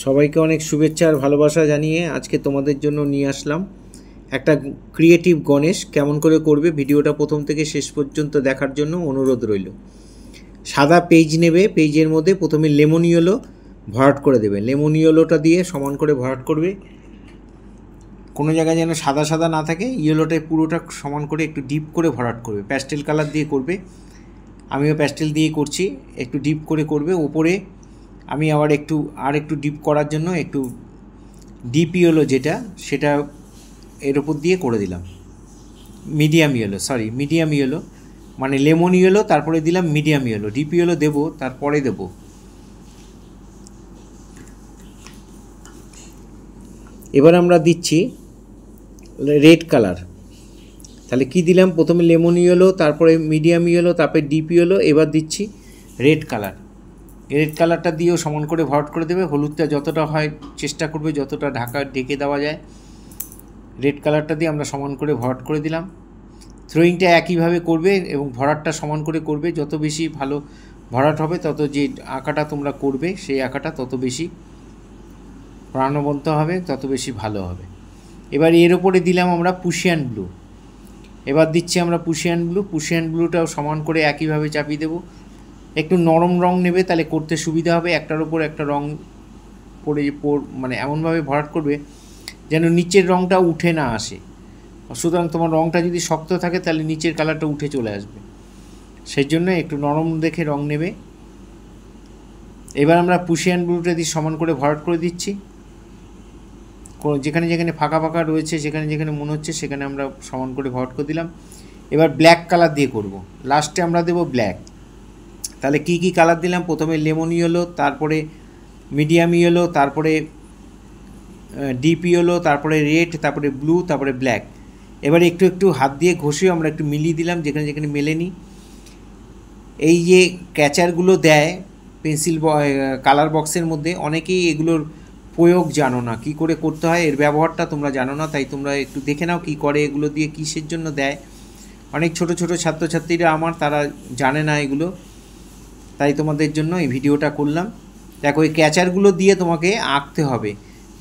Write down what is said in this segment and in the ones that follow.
সবাইকে অনেক শুভেচ্ছা আর ভালোবাসা জানিয়ে আজকে তোমাদের জন্য নিয়ে আসলাম একটা ক্রিয়েটিভ গণেশ। কেমন করে করবে ভিডিওটা প্রথম থেকে শেষ পর্যন্ত দেখার জন্য অনুরোধ রইল। সাদা পেজ নেবে, পেজের মধ্যে প্রথমে লেমন ইয়েলো ভরাট করে দেবে। লেমন ইয়েলোটা দিয়ে সমান করে ভরাট করবে, কোনো জায়গায় যেন সাদা সাদা না থাকে। ইয়েলোটায় পুরোটা সমান করে একটু ডিপ করে ভরাট করবে। প্যাস্টেল কালার দিয়ে করবে, আমিও প্যাস্টেল দিয়ে করছি। একটু ডিপ করে করবে। ওপরে আমি আবার একটু ডিপ করার জন্য একটু ডিপ ইয়েলো সেটা এর ওপর দিয়ে করে দিলাম। মিডিয়াম ইয়েলো মানে লেমন ইয়েলো, তারপরে দিলাম মিডিয়াম ইয়েলো। ডিপ ইয়েলো দেবো তারপরে দেবো। এবার আমরা দিচ্ছি রেড কালার। তাহলে কি দিলাম? প্রথমে লেমন ইয়েলো, তারপরে মিডিয়াম ইয়েলো, তারপরে ডিপ ইয়েলো, এবার দিচ্ছি রেড কালার। রেড কালারটা দিয়েও সমান করে ভরাট করে দেবে। হলুদটা যতটা হয় চেষ্টা করবে যতটা ঢেকে দেওয়া যায়। রেড কালারটা দিয়ে আমরা সমান করে ভরাট করে দিলাম। থ্রোয়িংটা একইভাবে করবে এবং ভরাটটা সমান করে করবে। যত বেশি ভালো ভরাট হবে তত যে আঁকাটা তোমরা করবে সেই আঁকাটা তত বেশি প্রাণবন্ত হবে, তত বেশি ভালো হবে। এবার এর ওপরে দিলাম আমরা পুশিয়ান ব্লু। এবার দিচ্ছি আমরা পুশিয়ান ব্লু। পুশিয়ান ব্লুটাও সমান করে একইভাবে চাপিয়ে দেবো। একটু নরম রং নেবে, তাহলে করতে সুবিধা হবে। একটার ওপর একটা রং মানে এমনভাবে ভরাট করবে যেন নিচের রংটা উঠে না আসে। সুতরাং তোমার রংটা যদি শক্ত থাকে তাহলে নিচের কালারটা উঠে চলে আসবে। সেই জন্য একটু নরম দেখে রং নেবে। এবার আমরা পুশিয়ান ব্লুটা দিয়ে সমান করে ভরাট করে দিচ্ছি। যেখানে যেখানে ফাঁকা ফাঁকা রয়েছে, যেখানে যেখানে মনে হচ্ছে সেখানে আমরা সমান করে ভরাট করে দিলাম। এবার ব্ল্যাক কালার দিয়ে করব। লাস্টে আমরা দেব ব্ল্যাক। তাহলে কি কি কালার দিলাম? প্রথমে লেমন ইয়েলো, তারপরে মিডিয়াম ইয়েলো, তারপরে ডিপ ইয়েলো, তারপরে রেড, তারপরে ব্লু, তারপরে ব্ল্যাক। এবারে একটু একটু হাত দিয়ে ঘষিয়ে আমরা একটু মিলিয়ে দিলাম যেখানে যেখানে মেলেনি। এই যে ক্যাচারগুলো দেয় পেন্সিল কালার বক্সের মধ্যে, অনেকেই এগুলোর প্রয়োগ জানো না, কি করে করতে হয়, এর ব্যবহারটা তোমরা জানো না। তাই তোমরা একটু দেখে নাও কি করে, এগুলো দিয়ে কিসের জন্য দেয়। অনেক ছোট ছোট ছাত্রছাত্রীরা তারা জানে না এগুলো, তাই তোমাদের জন্য এই ভিডিওটা করলাম। দেখো, এই ক্যাচারগুলো দিয়ে তোমাকে আঁকতে হবে।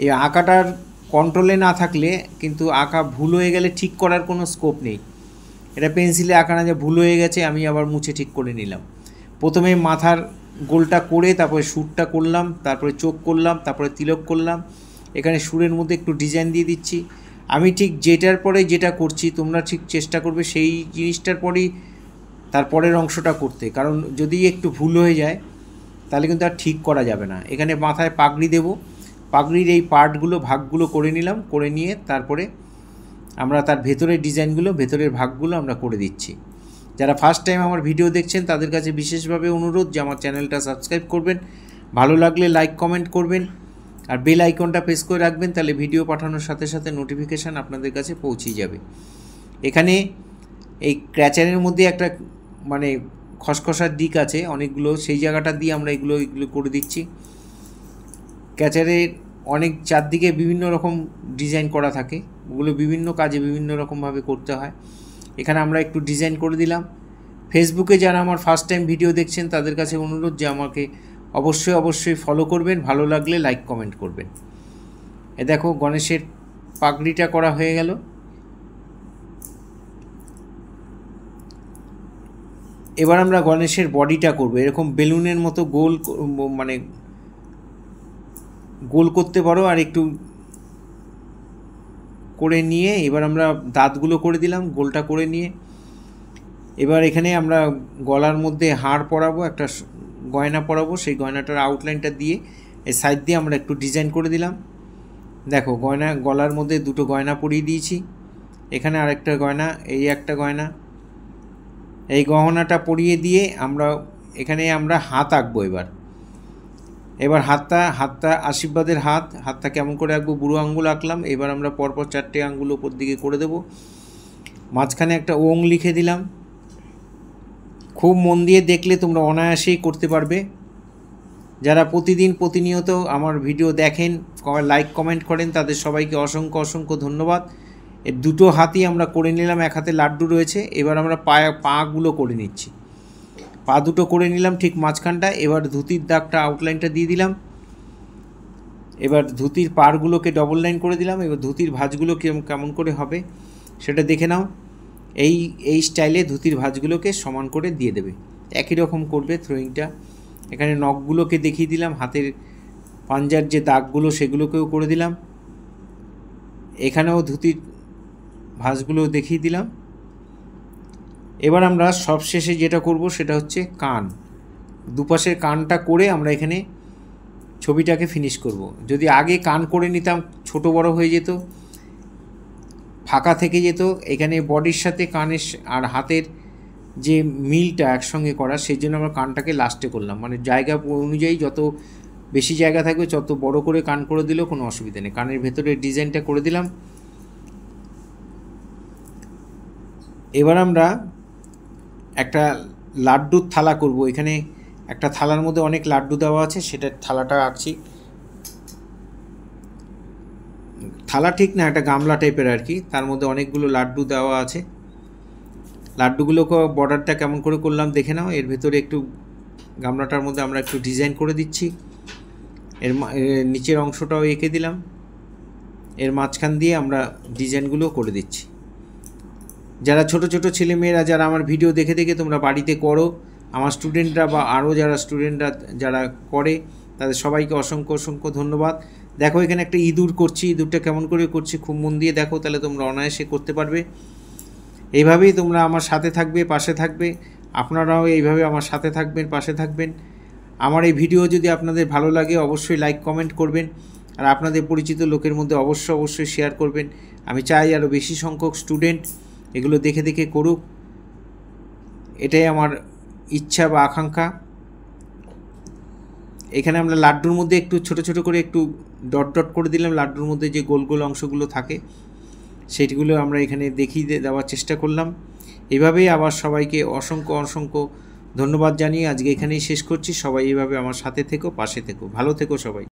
এই আঁকাটার কন্ট্রোলে না থাকলে কিন্তু আঁকা ভুল হয়ে গেলে ঠিক করার কোনো স্কোপ নেই। এটা পেন্সিলে আঁকা না, যে ভুল হয়ে গেছে আমি আবার মুছে ঠিক করে নিলাম। প্রথমে মাথার গোলটা করে তারপরে সুরটা করলাম, তারপরে চোখ করলাম, তারপরে তিলক করলাম। এখানে সুরের মধ্যে একটু ডিজাইন দিয়ে দিচ্ছি। আমি ঠিক যেটার পরে যেটা করছি তোমরা ঠিক চেষ্টা করবে সেই জিনিসটার পরেই তারপরের অংশটা করতে, কারণ যদি একটু ভুল হয়ে যায় তাহলে কিন্তু আর ঠিক করা যাবে না। এখানে মাথায় পাগড়ি দেব। পাগড়ির এই পার্টগুলো ভাগগুলো করে নিলাম, করে নিয়ে তারপরে আমরা তার ভেতরের ডিজাইনগুলো, ভেতরের ভাগগুলো আমরা করে দিচ্ছি। যারা ফার্স্ট টাইম আমার ভিডিও দেখছেন তাদের কাছে বিশেষভাবে অনুরোধ যে আমার চ্যানেলটা সাবস্ক্রাইব করবেন, ভালো লাগলে লাইক কমেন্ট করবেন, আর বেল আইকনটা প্রেস করে রাখবেন, তাহলে ভিডিও পাঠানোর সাথে সাথে নোটিফিকেশান আপনাদের কাছে পৌঁছে যাবে। এখানে এই ক্র্যাচারের মধ্যে একটা মানে খসখসার দিক আছে অনেকগুলো, সেই জায়গাটা দিয়ে আমরা এগুলো করে দিচ্ছি। ক্যাচারের অনেক চারদিকে বিভিন্ন রকম ডিজাইন করা থাকে, ওগুলো বিভিন্ন কাজে বিভিন্ন রকমভাবে করতে হয়। এখানে আমরা একটু ডিজাইন করে দিলাম। ফেসবুকে যারা আমার ফার্স্ট টাইম ভিডিও দেখছেন তাদের কাছে অনুরোধ যে আমাকে অবশ্যই ফলো করবেন, ভালো লাগলে লাইক কমেন্ট করবেন। এ দেখো, গণেশের পাগড়িটা করা হয়ে গেল। এবার আমরা গণেশের বডিটা করব। এরকম বেলুনের মতো গোল, মানে গোল করতে পারো, আর একটু করে নিয়ে এবার আমরা দাঁতগুলো করে দিলাম গোলটা করে নিয়ে। এবার এখানে আমরা গলার মধ্যে হাড় পরাবো, একটা গয়না পরাবো। সেই গয়নাটার আউটলাইনটা দিয়ে এই সাইড দিয়ে আমরা একটু ডিজাইন করে দিলাম। দেখো, গলার মধ্যে দুটো গয়না পরিয়ে দিয়েছি। এখানে আরেকটা গয়না, এই একটা গয়না, এই গহনাটা পরিয়ে দিয়ে এখানে আমরা হাত আঁকবো। এবার হাতটা আশীর্বাদের হাতটা কেমন করে আঁকবো? বুড়ো আঙ্গুল আঁকলাম। এবার আমরা পরপর 4টে আঙ্গুল ওপর দিকে করে দেব। মাঝখানে একটা ওং লিখে দিলাম। খুব মন দিয়ে দেখলে তোমরা অনায়াসেই করতে পারবে। যারা প্রতিনিয়ত আমার ভিডিও দেখেন, লাইক কমেন্ট করেন, তাদের সবাইকে অসংখ্য ধন্যবাদ। এর দুটো হাতই আমরা করে নিলাম, এক হাতে লাড্ডু রয়েছে। এবার আমরা পাগুলো করে নিচ্ছি। পা দুটো করে নিলাম ঠিক মাঝখানটা। এবার ধুতির দাগটা আউটলাইনটা দিয়ে দিলাম। এবার ধুতির পাড়গুলোকে ডবল লাইন করে দিলাম। এবার ধুতির ভাঁজগুলো কেমন করে হবে সেটা দেখে নাও। এই স্টাইলে ধুতির ভাঁজগুলোকে সমান করে দিয়ে দেবে, একই রকম করবে থ্রোয়িংটা। এখানে নখগুলোকে দেখিয়ে দিলাম, হাতের পাঞ্জার যে দাগগুলো সেগুলোকেও করে দিলাম। এখানেও ধুতির ভাঁজগুলো দেখিয়ে দিলাম। এবার আমরা সবশেষে যেটা করব সেটা হচ্ছে কান, দুপাশের কানটা করে আমরা এখানে ছবিটাকে ফিনিশ করব। যদি আগে কান করে নিতাম ছোট বড় হয়ে যেত, ফাঁকা থেকে যেত। এখানে বডির সাথে কানের আর হাতের যে মিলটা একসঙ্গে করা, সেই জন্য আমরা কানটাকে লাস্টে করলাম। মানে জায়গা অনুযায়ী যত বেশি জায়গা থাকবে তত বড় করে কান করে দিলেও কোনো অসুবিধা নেই। কানের ভেতরে ডিজাইনটা করে দিলাম। এবার আমরা একটা লাড্ডুর থালা করব। এখানে একটা থালার মধ্যে অনেক লাড্ডু দেওয়া আছে, সেটা থালাটা আঁকছি। থালা ঠিক না, একটা গামলা টাইপের আর কি, তার মধ্যে অনেকগুলো লাড্ডু দেওয়া আছে। লাড্ডুগুলোকে বর্ডারটা কেমন করে করলাম দেখে নাও। এর ভেতরে একটু গামলাটার মধ্যে আমরা একটু ডিজাইন করে দিচ্ছি। এর নিচের অংশটাও এঁকে দিলাম, এর মাঝখান দিয়ে আমরা ডিজাইনগুলো করে দিচ্ছি। যারা ছোট ছোট ছেলেমেয়েরা যারা আমার ভিডিও দেখে দেখে তোমরা বাড়িতে করো, আমার স্টুডেন্টরা বা আরও যারা স্টুডেন্টরা যারা করে, তাদের সবাইকে অসংখ্য অসংখ্য ধন্যবাদ। দেখো এখানে একটা ইঁদুর করছি, ইঁদুরটা কেমন করে করছি খুব মন দিয়ে দেখো, তাহলে তোমরা অনায়াসে করতে পারবে। এইভাবেই তোমরা আমার সাথে থাকবে, পাশে থাকবে। আপনারাও এইভাবে আমার সাথে থাকবেন, পাশে থাকবেন। আমার এই ভিডিও যদি আপনাদের ভালো লাগে অবশ্যই লাইক কমেন্ট করবেন, আর আপনাদের পরিচিত লোকের মধ্যে অবশ্যই শেয়ার করবেন। আমি চাই আরও বেশি সংখ্যক স্টুডেন্ট এগুলো দেখে দেখে করুক, এটাই আমার ইচ্ছা বা আকাঙ্ক্ষা। এখানে আমরা লাড্ডুর মধ্যে একটু ছোট ছোট করে একটু ডট ডট করে দিলাম। লাড্ডুর মধ্যে যে গোল গোল অংশগুলো থাকে সেইগুলো আমরা এখানে দেখিয়ে দেওয়ার চেষ্টা করলাম। এভাবেই আবার সবাইকে অসংখ্য অসংখ্য ধন্যবাদ জানিয়ে আজকে এখানেই শেষ করছি। সবাই এভাবে আমার সাথে থেকো, পাশে থেকো, ভালো থেকো সবাই।